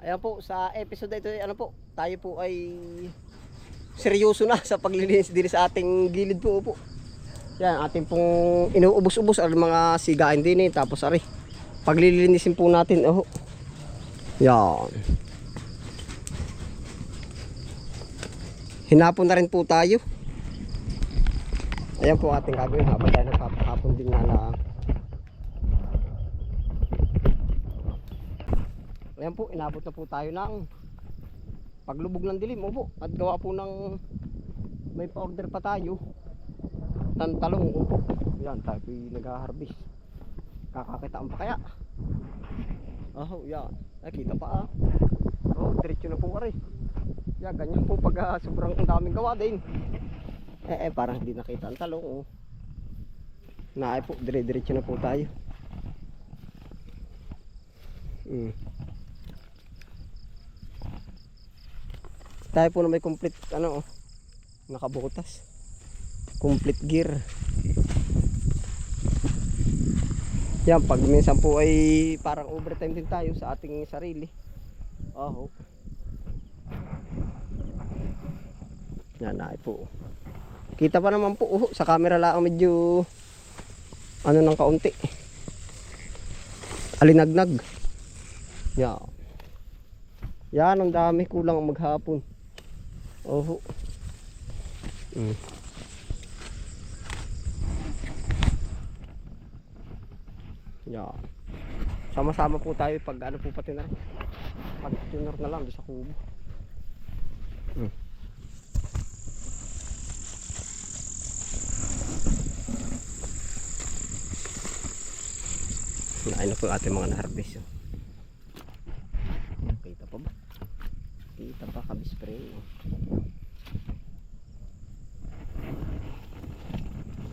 Ayan po, sa episode na ito, ano po, tayo po ay seryoso na sa paglilinis din sa ating gilid po. Yan, ating pong inuubos-ubos ang mga sigain din tapos ari, paglilinisin po natin. Oh. Yan. Hinapon na rin po tayo. Ayan po ating gagawin habang tayo nagpapahapon din na. Ayan po, inabot na po tayo ng paglubog ng dilim. Opo, at gawa po ng may pa-order pa tayo. Tantalong. Opo. Yan, tayo po yung nag-harvest. Kakakitaan pa kaya? Oh, yan. Nakita pa ah. Oh, diretso na po kare. Yan, ganyan po pag sobrang daming gawa din. Parang hindi nakita ang talong. Oh. Naay po, dire-diretso na po tayo. Tayo po na may complete nakabutas, complete gear. Yan, pag minsan po ay parang overtime din tayo sa ating sarili. Oh. Yan ay po. Kita pa naman po sa camera lang medyo ng kaunti. Alinagnag. Yan. Yan ang dami, kulang maghapon. Oh. Yeah. Sama-sama po tayo pag po pati na. Pag tuner na lang sa kubo. Nain na po ating mga na-harvest. Kita pa ba? Kita pa kabispray.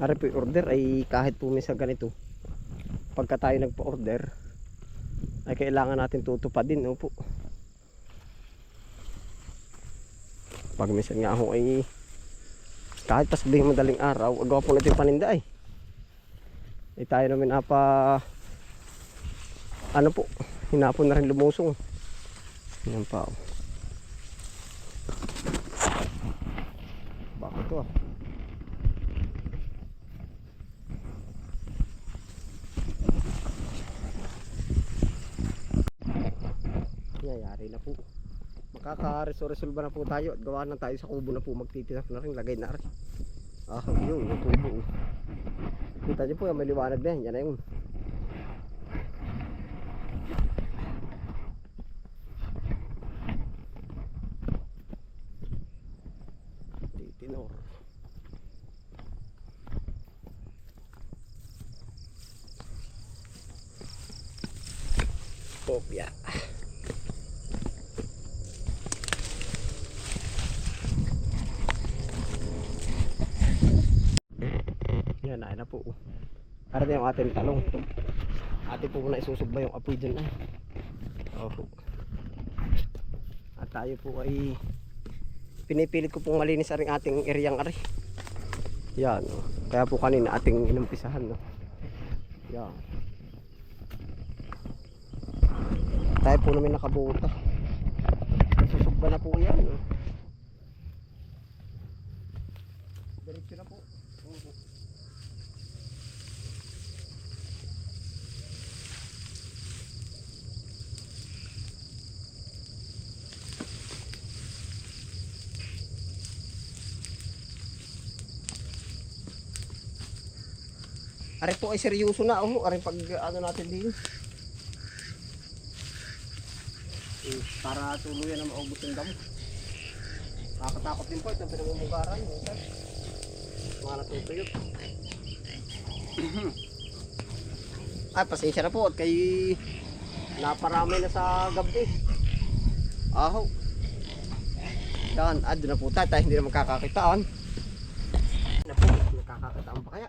Ari po order ay kahit po minsan ganito, pagka tayo nagpa-order ay kailangan natin tutupadin. Opo. Pag minsan nga ako ay kahit pa sabihin madaling araw, agawa po natin paninda ay tayo namin po, hinapon na rin lumusong. Yan pa. Bakit to Yari na po. Makaka-resolve na po tayo at gawa na tayo sa kubo na po. Magtitinap na rin, lagay na rin. Yun, yung kubo. Kita nyo po, may liwanag na yan. Yan na yun. Titinor. Kopya. Yan, nain na po. Para din yung ating talong. Ating po muna isusugba yung apoy dyan. At tayo po ay pinipilit ko pong malinis ang ating ereyang ari. Yan. Kaya po kanina ating inumpisahan. Yan. Tayo po namin nakabuta. Isusugba na po yan. Diretso na po. Ari po ay seryoso na. Ari pag natin din. Para tuluyan na maubos yung damo. Nakakatakot din po ito pinamumugaran. Mga natutuyot. Pasensya na po at kay naparami na sa gabi. Yan, doon na po tayo hindi na magkakakitaan. Nakakakitaan pa kaya?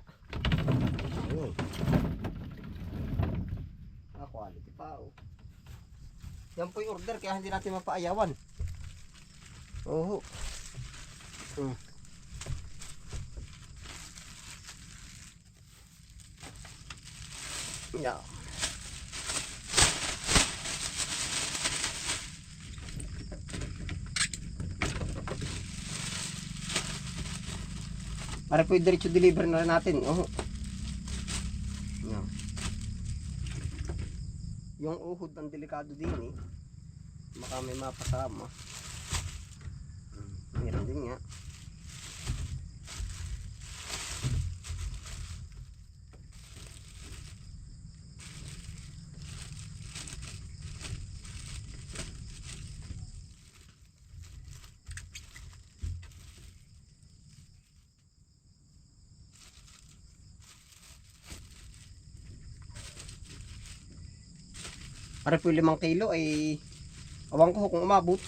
Ayun. Quality pa. Yan po yung order kaya hindi natin mapaayawan. Yeah. Para po diretso deliver na rin natin. Oh. Yan. Yung uhod ng delikado din eh. Baka may mapasama. Meron din nga. Para po 5 kilo ay awang ko kung umabot.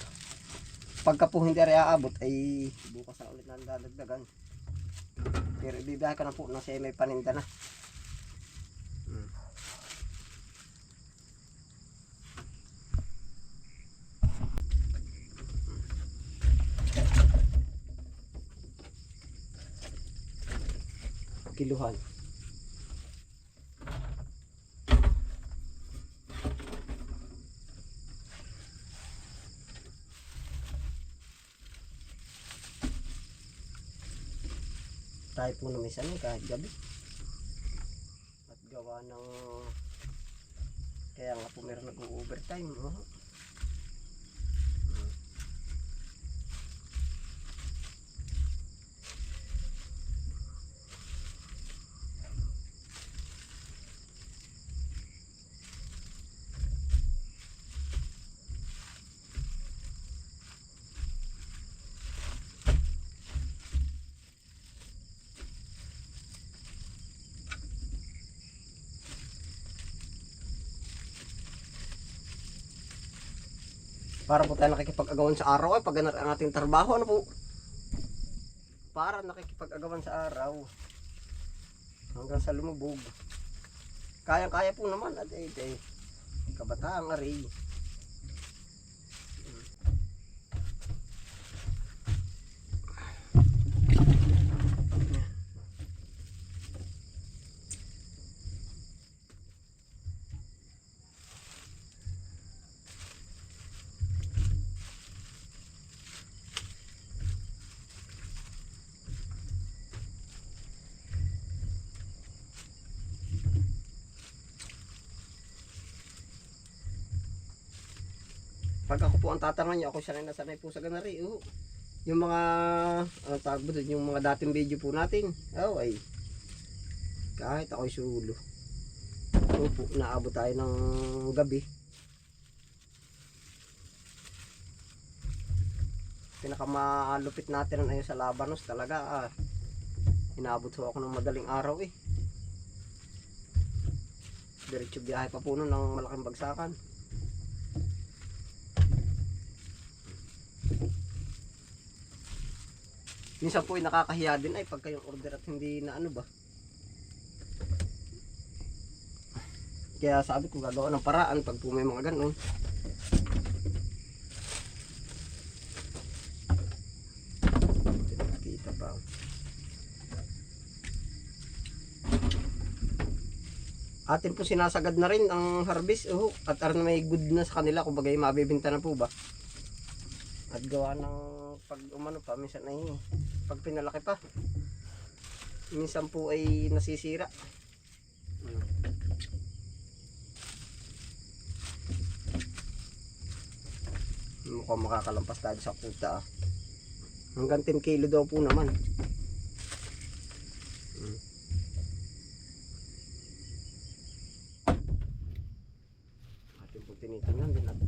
Pagka po hindi rin aabot ay bukas na ulit na dadagdagan. Pero ibibiyahe ka na po nang siya may paninda na. Kiluhan. Tayo po na minsan kahit gabi. At gawa ng kaya nga po meron nag-overtime. Oh. Para po tayo nakikipag-agawan sa araw ay pag ang ating trabaho ano po. Para nakikipag-agawan sa araw hanggang sa lumubog. Kaya-kaya po naman at kabataang ari. Pag ako po ang tatangan niyo, ako sanay na sanay po sa ganari. Oh. Yung mga tawag doon, yung mga dating video po natin. Oh, ay kahit ako'y sulo. So po, naabot tayo ng gabi. Pinakamalupit natin ay sa Labanos talaga. Inaabot ho ako ng madaling araw eh. Diretso biyahe pa po nun ng malaking bagsakan. Minsan po ay nakakahiya din ay pagka yung order at hindi na ano ba. Kaya sabi ko gagawa ng paraan pag po may mga ganun. Kita pa. Atin po sinasagad na rin ang harvest at may good na sa kanila kung bagay mabibenta na po ba. At gawa ng pag umano pa minsan ay pag pinalaki pa minsan po ay nasisira. Mukhang makakalampas tayo sa kuta hanggang 10 kilo daw po naman. Atin po tinitingnan din at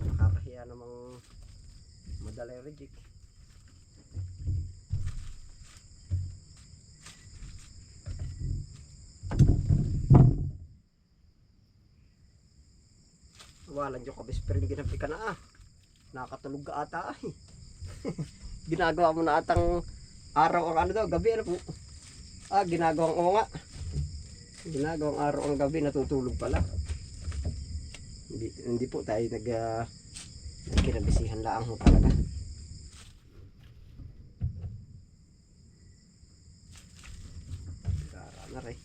nakakahiya namang madalay reject. Walang yung kabispering ginabi ka na nakatulog ka ata ay. Ginagawa mo na atang araw ang ano daw, gabi ano po. Ginagawang nga. Ginagawang araw ang gabi, natutulog pala. Hindi po tayo kinabisihan lang ho talaga. Gara na rin.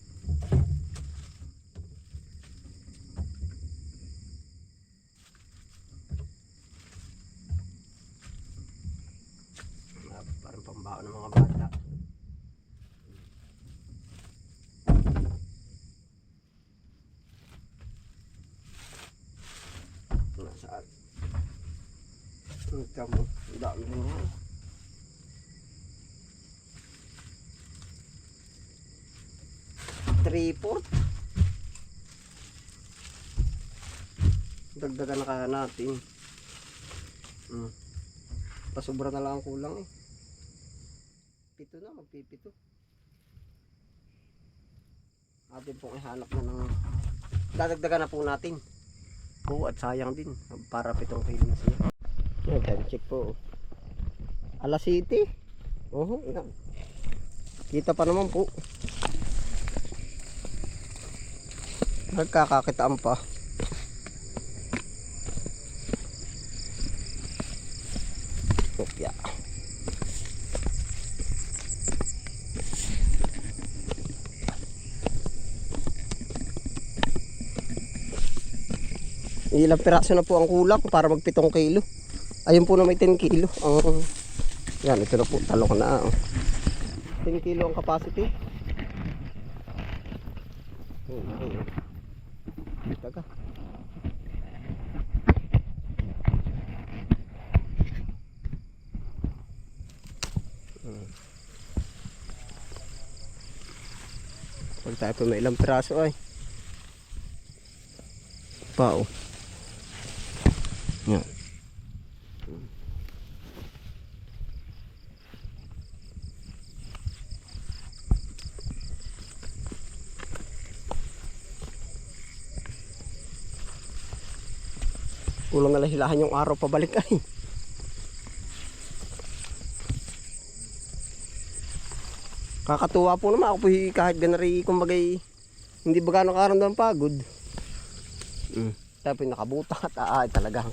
Parang pambaon ng mga bata. Tama, ang dami na yan. Three-fourth. Dagdagan na kaya natin. Pasubra na lang ang kulang eh. 7 na, magpipito. Atin pong ihanap na ng dadagdagan na po natin. Oo, at sayang din para 7 kilo na siya. Yan, time check po. Alas 7. Oo, yan. Kita pa naman po. Nagkakakitaan pa. Kopya. Ilang piraso na po ang kulang para mag 7 kilo. Ayun po na may 10 kilo. Yan, ito na po, talong na. 10 kilo ang capacity. Taga. Pag tayo po may ilang piraso ay pao. Yan. Kulang na lahilahan yung araw pabalik ay. Kakatuwa po naman ako po kahit ganari kumbagay hindi ba gano'ng karamdam pagod. Tapos nakabuta at talagang.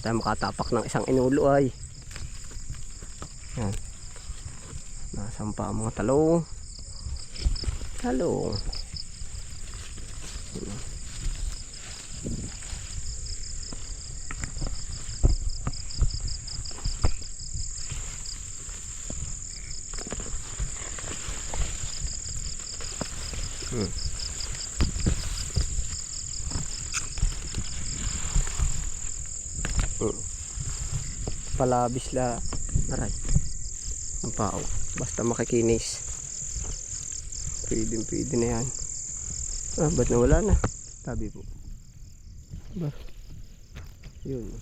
Tayo makatapak ng isang inulo ay. Yan. Nasampa ang mga talong. Talong. Palabis la aray ang pao basta makikinis pwede na yan. Ba't nawala na tabi po ba yun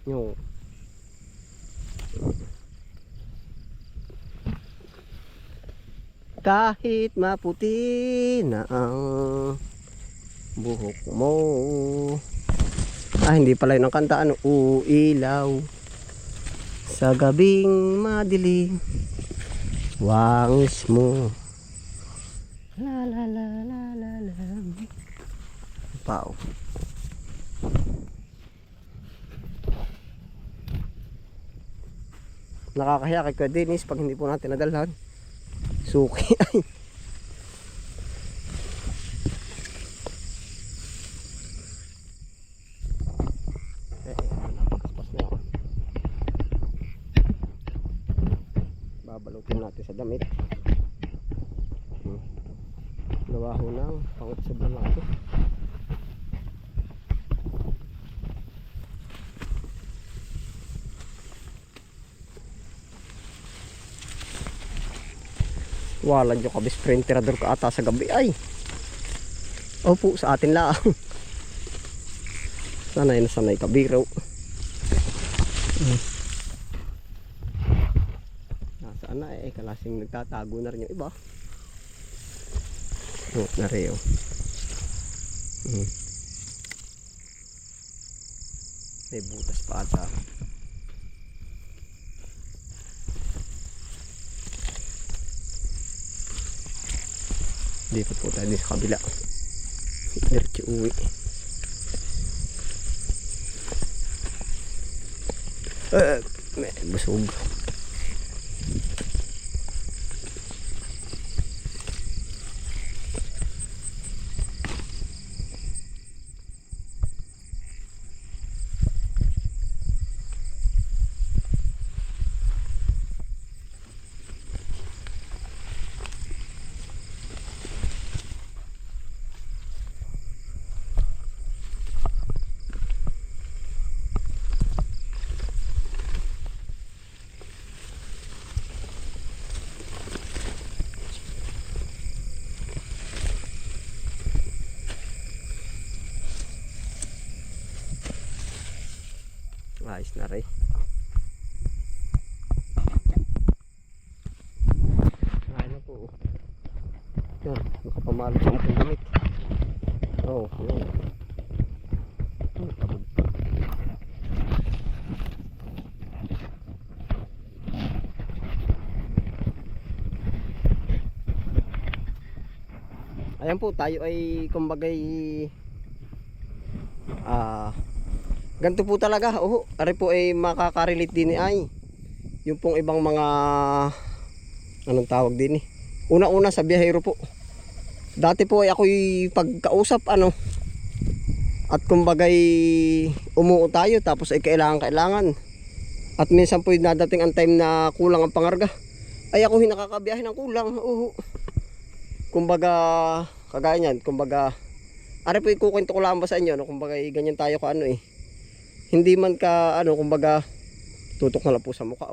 yung kahit maputi na ang buhok mo. Hindi pala yun ang kanta. Ano? Uilaw sa gabing madilim wangis mo la la la la la la pao. Nakakahiya kay Kuya Dennis pag hindi po natin nadalhan. Suki ay. Napakaspas na yan. Babalutin natin sa damit. Gawa ho ng pangutsob na natin. Wala nyo kabis printerador ka ata sa gabi ay. Opo, sa atin lang. Sanay na sanay kabiro. Nasaan na eh, kalasing nagtatago na rin yung iba. Nareo. May butas pa ata. Dito po tayo sa kabila. Diretso uwi. May busog. Ayos na rin. Ayos na po. Yan, nakapamalo sa mga damit. Oo, yan. Tabog. Ayan po, tayo ay kumbagay ganito po talaga. Ari po ay makaka-relate din ay yung pong ibang mga anong tawag din eh. Una-una sa biyahero po. Dati po ay ako'y pagkausap at kumbagay umuo tayo tapos ay kailangan. At minsan po nadating ang time na kulang ang pangarga. Ay ako nakakabiyahe ng kulang. Kumbaga kagaya niyan, kumbaga ari po ikukwento ko lang ba sa inyo, kumbaga ganyan tayo ka hindi man ka kumbaga tutok na lang po sa mukha.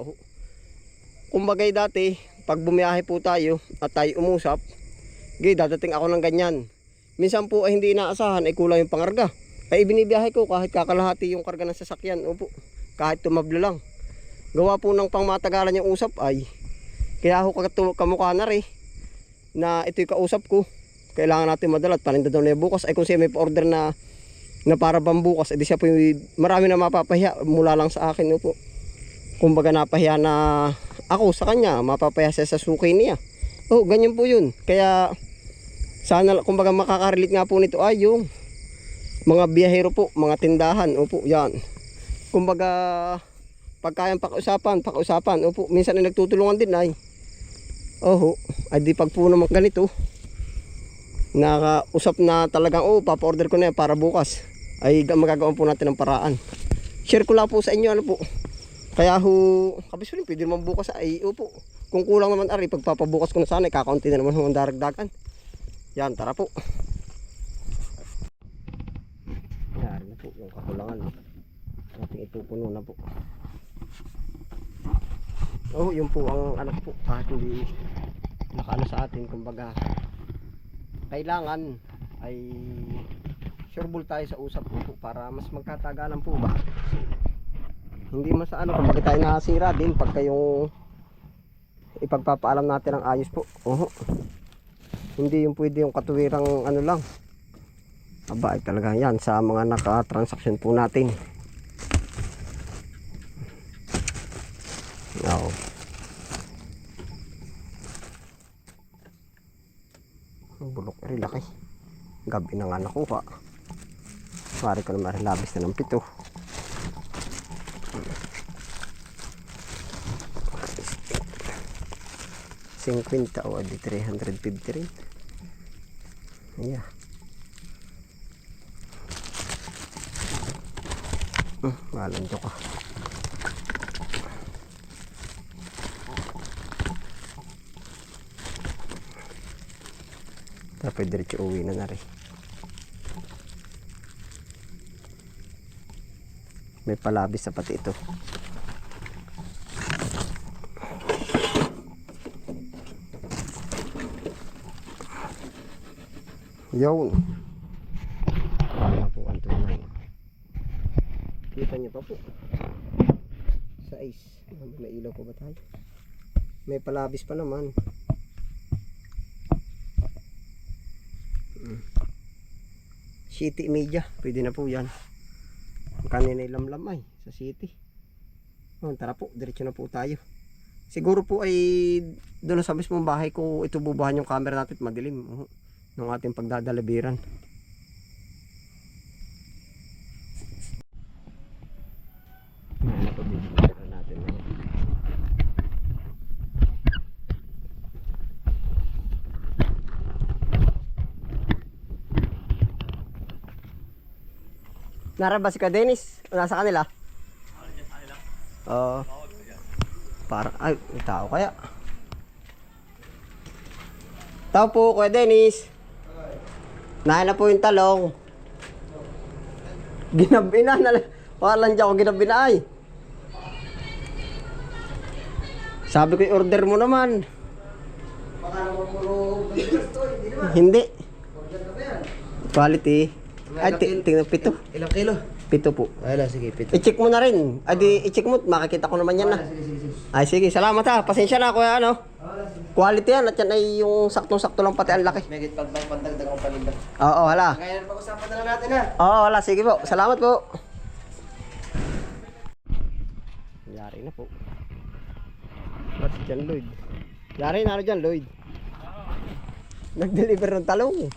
Kumbaga dati pag bumiyahe po tayo at tayo umusap, dadating ako ng ganyan. Minsan po ay hindi inaasahan ay kulang yung pangarga. Ay ibinibiyahe ko kahit kakalahati yung karga ng sasakyan, kahit tumabla lang. Gawa po ng pangmatagalan yung usap ay kaya ako kamukha na rin na ito'y kausap ko. Kailangan natin madala at paninda daw na bukas. Ay kung siya may pa-order na para bang bukas, edi siya po marami na mapapahiya mula lang sa akin. Kumbaga napahiya na ako sa kanya, mapapahiya siya sa suki niya. Ganyan po yun. Kaya sana kumbaga makaka-relate nga po nito ay yung mga biyahero po, mga tindahan. Yan. Kumbaga pagkayang pakiusapan. Minsan ay nagtutulungan din ay. Ay di pag po naman ganito nakausap na talagang papa-order ko na yan para bukas, ay magagawa po natin ng paraan. Share ko lang po sa inyo po. Kaya kabisunin pwede naman bukas ay kung kulang naman ari pagpapabukas ko na sana kakaunti na naman ang daragdagan. Yan, tara po. Yan na po yung kakulangan ating ipupuno na po. Yun po ang anak po kahit hindi nakaano sa atin, kumbaga kailangan ay sureball tayo sa usap po para mas magkatagalan po ba. Hindi man sa kung bakit tayo nasira din pagka yung ipagpapaalam natin ang ayos po. Hindi yung pwede yung katuwirang lang. Ay talaga yan sa mga naka-transaction po natin. Bulok rin laki. Gabi na nga nakuha. Mari ko naman labis na ng 7. $50 o di 350 rin. Ayan. Malando ka. Tapos diretso uwi na rin. May palabis sa pati ito. Yun. Ano po ang tunay. Kita nyo pa po. Sa ice. May ilaw pa ba tayo? May palabis pa naman. City media, pwede na po yan. Kanina lamlam ay sa city. Tara po, diretso na po tayo. Siguro po ay doon sa mismong bahay ko ito bubuhan yung camera natin, madilim ng ating pagdadalabiran. Naraba si ka Dennis? Nasa kanila? Parang ay, may tao kaya. Tao po, Kuya Dennis. Nahin na po yung talong. Ginabi na. Walang dyan ako ginabi na ay. Sabi ko i-order mo naman. Baka naman puro hindi. Quality. Ay, tingnan 7. Ilang kilo? 7 po. Wala, sige, pito. I-check mo na rin. Ay di, i-check mo. Makikita ko naman yan na. Sige, sige, sige. Ay sige, salamat ha. Pasensya na kuya ano. Quality yan at yan ay yung saktong-sakto lang pati ang laki. May git pagdagdag ang palinda. Oo, wala. Kaya na pag-usapan na lang natin ha. Oo, wala. Sige po. Salamat po. Yari na po. Ba't dyan Lloyd? Yari na dyan Lloyd. Nag-deliver ng talong.